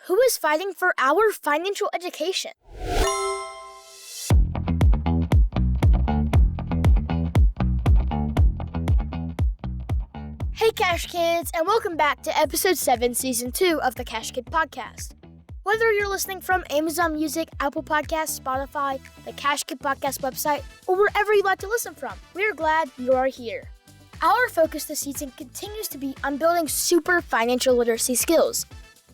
Who is fighting for our financial education? Hey Cash Kids, and welcome back to Episode 7, Season 2 of the Cash Kid Podcast. Whether you're listening from Amazon Music, Apple Podcasts, Spotify, the Cash Kid Podcast website, or wherever you like to listen from, we're glad you are here. Our focus this season continues to be on building super financial literacy skills.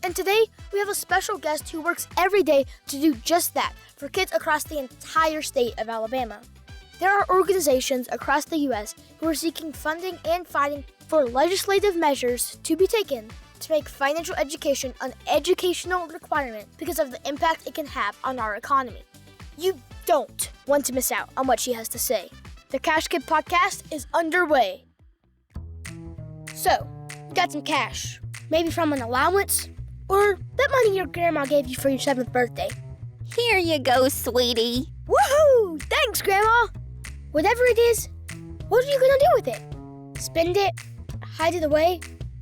And today, we have a special guest who works every day to do just that for kids across the entire state of Alabama. There are organizations across the U.S. who are seeking funding and fighting for legislative measures to be taken to make financial education an educational requirement because of the impact it can have on our economy. You don't want to miss out on what she has to say. The Cash Kid Podcast is underway. So, you got some cash, maybe from an allowance, or that money your grandma gave you for your 7th birthday. Here you go, sweetie. Woohoo! Thanks, Grandma! Whatever it is, what are you gonna do with it? Spend it, hide it away,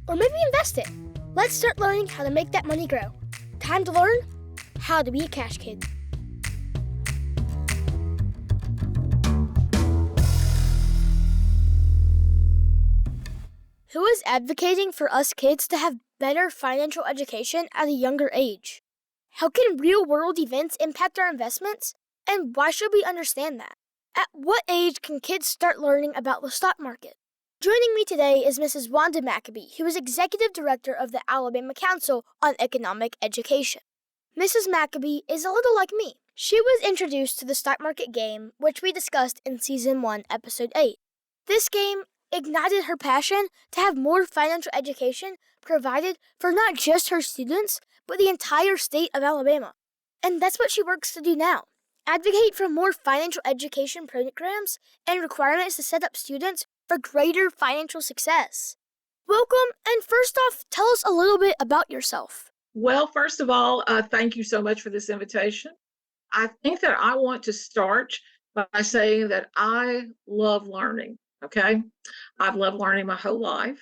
or maybe invest it? Let's start learning how to make that money grow. Time to learn how to be a cash kid. Who is advocating for us kids to have better financial education at a younger age? How can real-world events impact our investments? And why should we understand that? At what age can kids start learning about the stock market? Joining me today is Mrs. Wanda McAbee, who is Executive Director of the Alabama Council on Economic Education. Mrs. McAbee is a little like me. She was introduced to the stock market game, which we discussed in Season 1, Episode 8. This game ignited her passion to have more financial education provided for not just her students, but the entire state of Alabama. And that's what she works to do now. Advocate for more financial education programs and requirements to set up students for greater financial success. Welcome, and first off, tell us a little bit about yourself. Well, first of all, thank you so much for this invitation. I think that I want to start by saying that I love learning, okay? I've loved learning my whole life.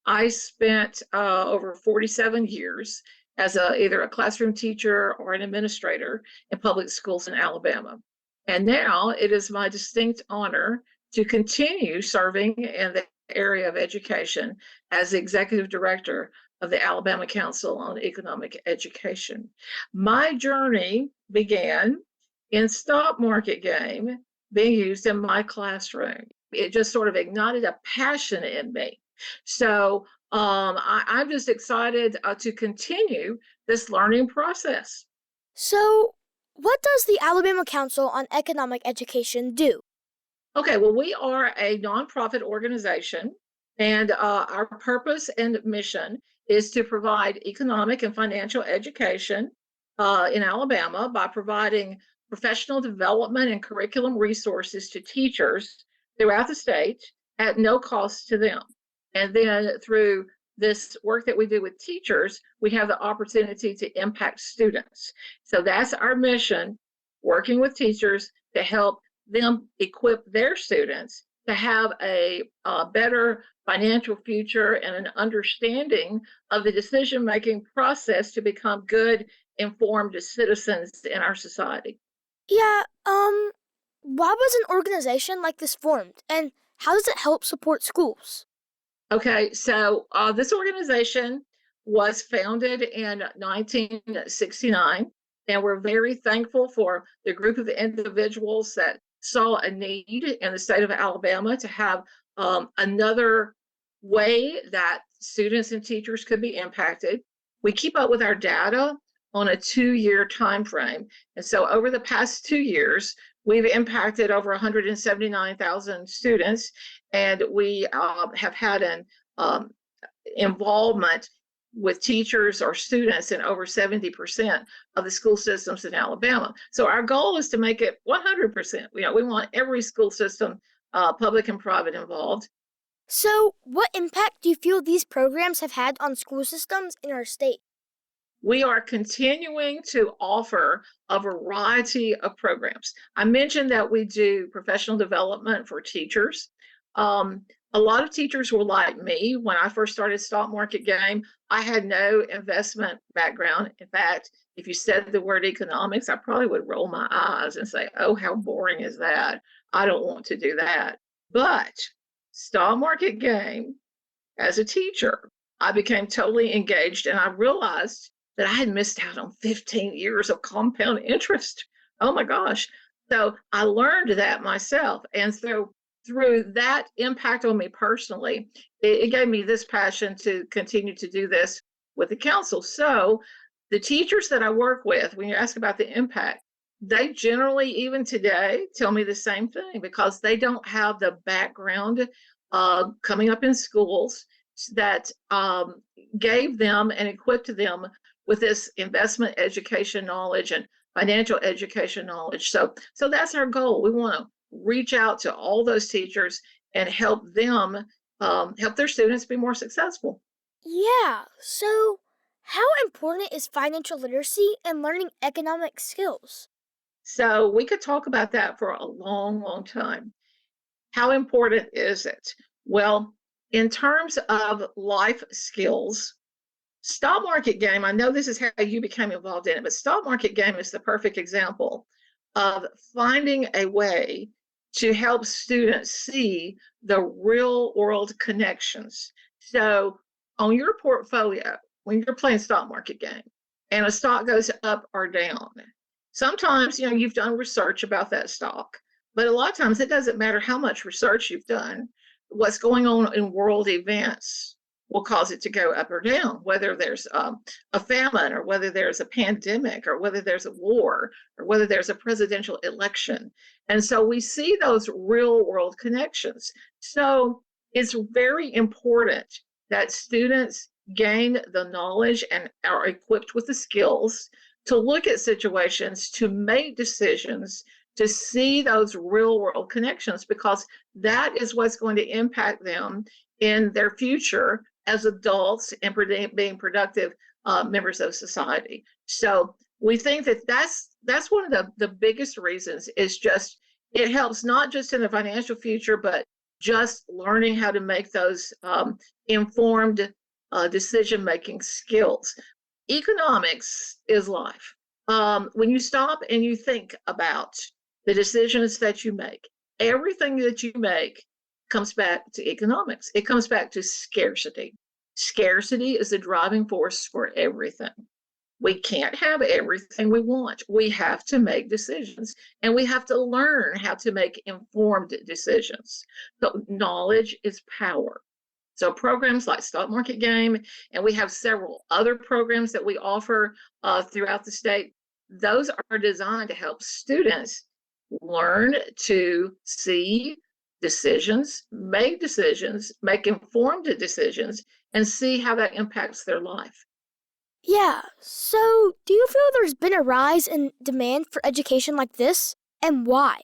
I spent over 47 years as either a classroom teacher or an administrator in public schools in Alabama. And now it is my distinct honor to continue serving in the area of education as the Executive Director of the Alabama Council on Economic Education. My journey began in stock market game being used in my classroom. It just sort of ignited a passion in me. So I'm just excited to continue this learning process. So, what does the Alabama Council on Economic Education do? Okay, well, we are a nonprofit organization, and our purpose and mission is to provide economic and financial education in Alabama by providing professional development and curriculum resources to teachers throughout the state at no cost to them. And then through this work that we do with teachers, we have the opportunity to impact students. So that's our mission, working with teachers to help them equip their students to have a better financial future and an understanding of the decision-making process to become good, informed citizens in our society. Yeah, why was an organization like this formed, and how does it help support schools? Okay, so this organization was founded in 1969, and we're very thankful for the group of individuals that saw a need in the state of Alabama to have another way that students and teachers could be impacted. We keep up with our data on a 2-year time frame. And so over the past 2 years, we've impacted over 179,000 students, and we have had an involvement with teachers or students in over 70% of the school systems in Alabama. So our goal is to make it 100%. We want every school system, public and private, involved. So what impact do you feel these programs have had on school systems in our state? We are continuing to offer a variety of programs. I mentioned that we do professional development for teachers. A lot of teachers were like me when I first started stock market game. I had no investment background. In fact, if you said the word economics, I probably would roll my eyes and say, oh, how boring is that? I don't want to do that. But stock market game, as a teacher, I became totally engaged and I realized that I had missed out on 15 years of compound interest. Oh my gosh. So I learned that myself. And so through that impact on me personally, it gave me this passion to continue to do this with the council. So the teachers that I work with, when you ask about the impact, they generally, even today, tell me the same thing because they don't have the background coming up in schools that gave them and equipped them with this investment education knowledge and financial education knowledge. So that's our goal. We want to reach out to all those teachers and help them help their students be more successful. Yeah, so how important is financial literacy and learning economic skills? So we could talk about that for a long, long time. How important is it? Well, in terms of life skills, stock market game, I know this is how you became involved in it, but stock market game is the perfect example of finding a way to help students see the real world connections. So on your portfolio, when you're playing stock market game and a stock goes up or down, sometimes you've done research about that stock, but a lot of times it doesn't matter how much research you've done. What's going on in world events will cause it to go up or down, whether there's a famine or whether there's a pandemic or whether there's a war or whether there's a presidential election. And so we see those real world connections. So it's very important that students gain the knowledge and are equipped with the skills to look at situations, to make decisions, to see those real world connections, because that is what's going to impact them in their future as adults and being productive members of society. So we think that that's one of the biggest reasons is just it helps not just in the financial future, but just learning how to make those informed decision-making skills. Economics is life. When you stop and you think about the decisions that you make, everything that you make comes back to economics. It comes back to scarcity. Scarcity is the driving force for everything. We can't have everything we want. We have to make decisions and we have to learn how to make informed decisions. So knowledge is power. So programs like Stock Market Game, and we have several other programs that we offer throughout the state. Those are designed to help students learn to see decisions, make informed decisions, and see how that impacts their life. Yeah, so do you feel there's been a rise in demand for education like this, and why?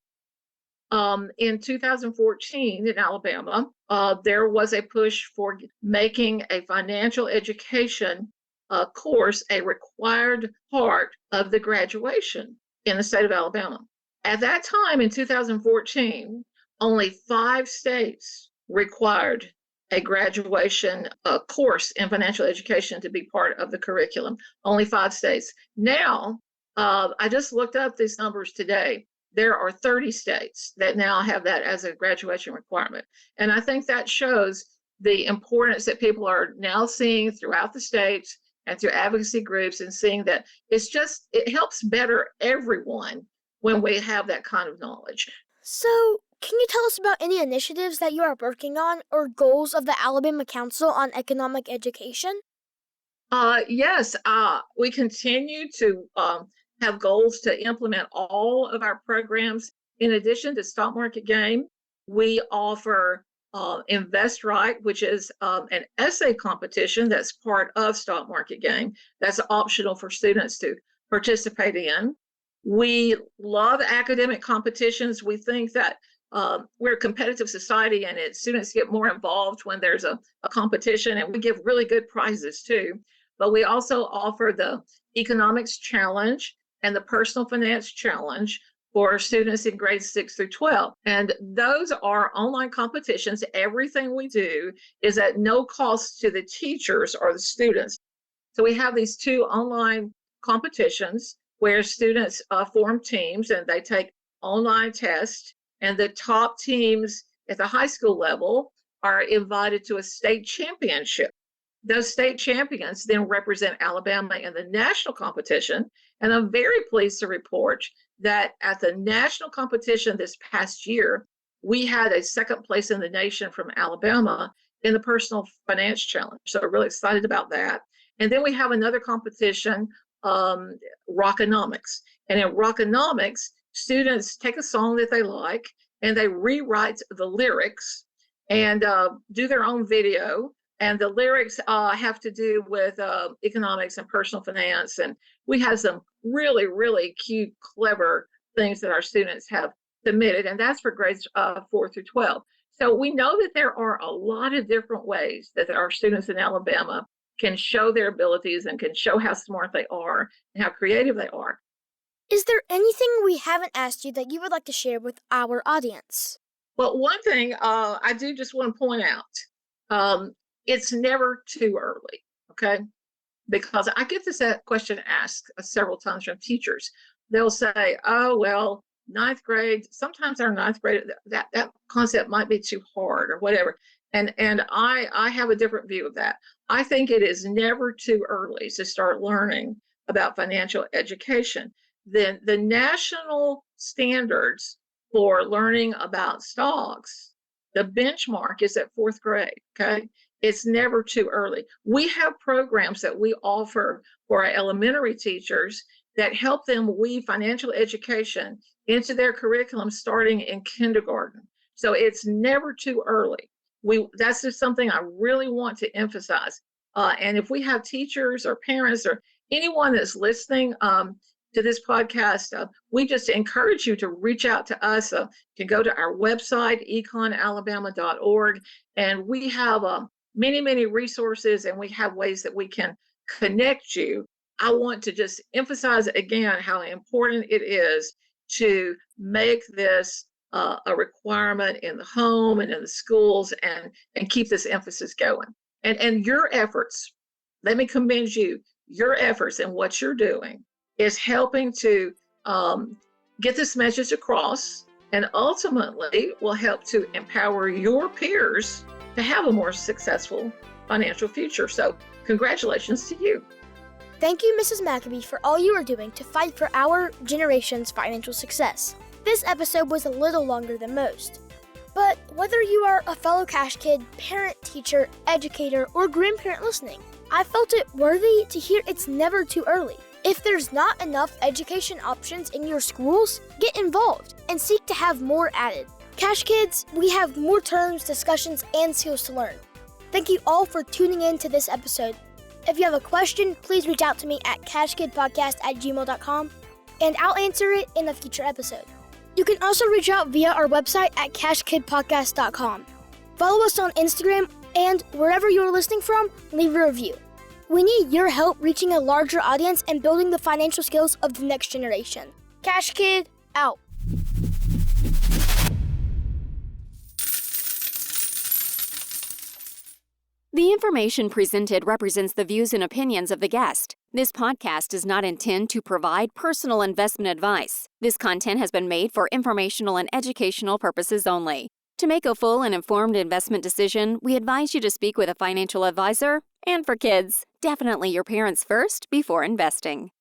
In 2014 in Alabama, there was a push for making a financial education course a required part of the graduation in the state of Alabama. At that time in 2014, only 5 states required a graduation course in financial education to be part of the curriculum. Only 5 states. Now, I just looked up these numbers today. There are 30 states that now have that as a graduation requirement. And I think that shows the importance that people are now seeing throughout the states and through advocacy groups, and seeing that it helps better everyone when we have that kind of knowledge. So, can you tell us about any initiatives that you are working on or goals of the Alabama Council on Economic Education? Yes, we continue to have goals to implement all of our programs. In addition to Stock Market Game, we offer Invest Right, which is an essay competition that's part of Stock Market Game. That's optional for students to participate in. We love academic competitions. We think that we're a competitive society, and students get more involved when there's a competition, and we give really good prizes too. But we also offer the Economics Challenge and the Personal Finance Challenge, for students in grades 6 through 12. And those are online competitions. Everything we do is at no cost to the teachers or the students. So we have these 2 online competitions where students form teams and they take online tests, and the top teams at the high school level are invited to a state championship. Those state champions then represent Alabama in the national competition. And I'm very pleased to report that at the national competition this past year, we had a second place in the nation from Alabama in the personal finance challenge. So I'm really excited about that. And then we have another competition, Rockonomics. And in Rockonomics, students take a song that they like and they rewrite the lyrics and do their own video. And the lyrics have to do with economics and personal finance. And we have some really, really cute, clever things that our students have submitted. And that's for grades 4 through 12. So we know that there are a lot of different ways that our students in Alabama can show their abilities and can show how smart they are and how creative they are. Is there anything we haven't asked you that you would like to share with our audience? Well, one thing I do just want to point out, it's never too early, okay? Because I get this question asked several times from teachers. They'll say, oh, well, 9th grade, sometimes our 9th grade, that concept might be too hard or whatever. And I have a different view of that. I think it is never too early to start learning about financial education. Then the national standards for learning about stocks, the benchmark is at 4th grade, okay? It's never too early. We have programs that we offer for our elementary teachers that help them weave financial education into their curriculum starting in kindergarten. So it's never too early. That's just something I really want to emphasize. And if we have teachers or parents or anyone that's listening to this podcast, we just encourage you to reach out to us. You can go to our website, econalabama.org, and we have many, many resources, and we have ways that we can connect you. I want to just emphasize again how important it is to make this a requirement in the home and in the schools, and keep this emphasis going. And your efforts, let me commend you, your efforts and what you're doing is helping to get this message across, and ultimately will help to empower your peers to have a more successful financial future. So congratulations to you. Thank you, Mrs. McAbee, for all you are doing to fight for our generation's financial success. This episode was a little longer than most. But whether you are a fellow Cash Kid, parent, teacher, educator, or grandparent listening, I felt it worthy to hear it's never too early. If there's not enough education options in your schools, get involved and seek to have more added. Cash Kids, we have more terms, discussions, and skills to learn. Thank you all for tuning in to this episode. If you have a question, please reach out to me at cashkidpodcast@gmail.com, and I'll answer it in a future episode. You can also reach out via our website at cashkidpodcast.com. Follow us on Instagram, and wherever you're listening from, leave a review. We need your help reaching a larger audience and building the financial skills of the next generation. Cash Kid, out. The information presented represents the views and opinions of the guest. This podcast does not intend to provide personal investment advice. This content has been made for informational and educational purposes only. To make a full and informed investment decision, we advise you to speak with a financial advisor. And for kids, definitely your parents first before investing.